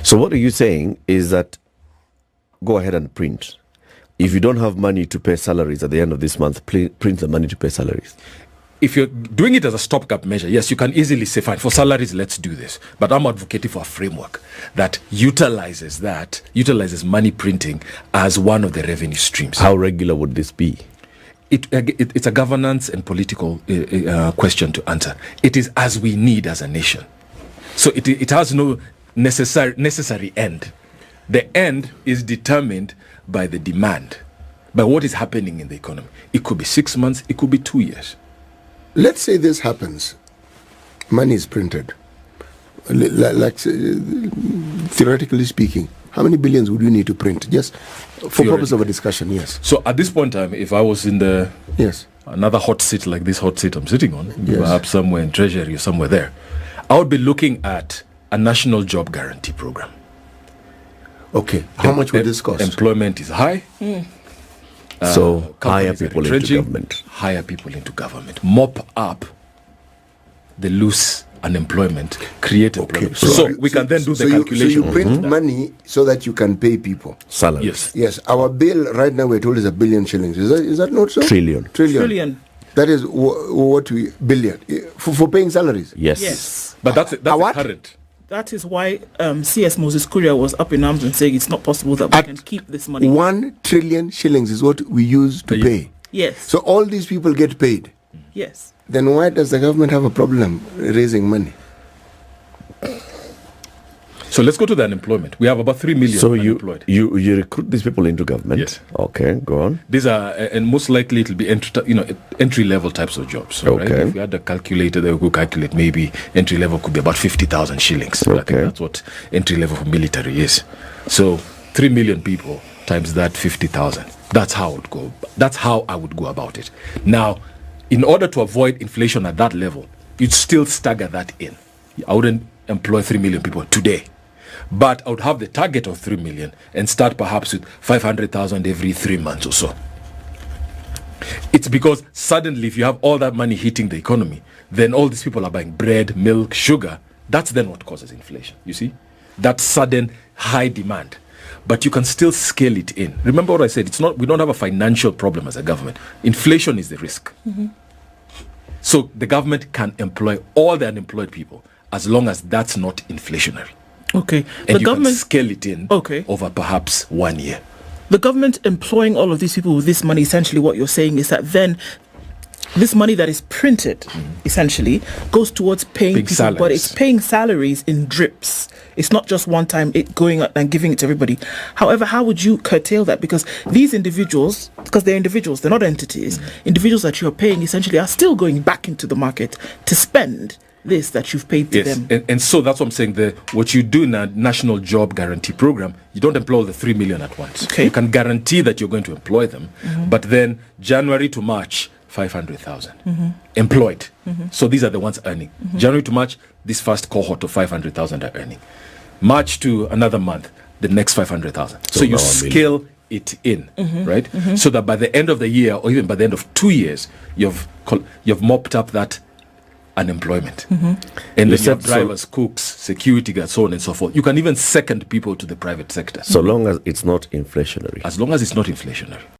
So what are you saying is that go ahead and print. If you don't have money to pay salaries at the end of this month, print the money to pay salaries. If you're doing it as a stopgap measure, yes, you can easily say, fine, for salaries, let's do this. But I'm advocating for a framework that utilizes money printing as one of the revenue streams. How regular would this be? It's a governance and political question to answer. It is as we need as a nation. So it has no necessary end. The end is determined by the demand, by what is happening in the economy. It could be 6 months, it could be 2 years. Let's say this happens. Money is printed. Theoretically speaking, how many billions would you need to print? Just for purpose of a discussion, yes. So at this point in time, if I was in another hot seat like this hot seat I'm sitting on, perhaps somewhere in Treasury or somewhere there, I would be looking at a national job guarantee program. Okay. How much would this cost? Employment is high. So hire people into government. Hire people into government. Mop up the loose unemployment, create employment. So we can then do the calculation. So you print money so that you can pay people. Salaries. Yes. Our bill right now, we're told, is 1 billion shillings. Is that not so? Trillion. That is what we billion for paying salaries. Yes. But that's the current. That is why CS Moses Kuria was up in arms and saying it's not possible that we can keep this money. 1 trillion shillings is what we use to pay. Yes. So all these people get paid. Yes. Then why does the government have a problem raising money? So let's go to the unemployment. We have about 3 million unemployed. So you recruit these people into government? Yes. Okay, go on. These are, and most likely it will be entry level types of jobs. Okay. Right? If we had a calculator, they would calculate maybe entry level could be about 50,000 shillings. Okay. I think that's what entry level for military is. So 3 million people times that 50,000. That's how I would go about it. Now, in order to avoid inflation at that level, you'd still stagger that in. I wouldn't employ 3 million people today. But I would have the target of 3 million and start perhaps with 500,000 every 3 months or so. It's because suddenly if you have all that money hitting the economy, then all these people are buying bread, milk, sugar. That's then what causes inflation, you see? That sudden high demand. But you can still scale it in. Remember what I said, we don't have a financial problem as a government. Inflation is the risk. So the government can employ all the unemployed people as long as that's not inflationary. Okay. And can scale it in over perhaps 1 year. The government employing all of these people with this money, essentially what you're saying is that then this money that is printed essentially goes towards paying people, salaries. But it's paying salaries in drips. It's not just one time it going out and giving it to everybody. However, how would you curtail that? Because these individuals, because they're individuals, they're not entities, individuals that you're paying essentially are still going back into the market to spend this that you've paid to them. And so that's what I'm saying. What you do in a national job guarantee program, you don't employ the 3 million at once. Okay. You can guarantee that you're going to employ them, but then January to March, 500,000 employed. So these are the ones earning. January to March, this first cohort of 500,000 are earning. March to another month, the next 500,000. So you scale it in, right? So that by the end of the year, or even by the end of 2 years, you've mopped up that unemployment. And then you have drivers, cooks, security guards, so on and so forth. You can even second people to the private sector. So long as it's not inflationary. As long as it's not inflationary.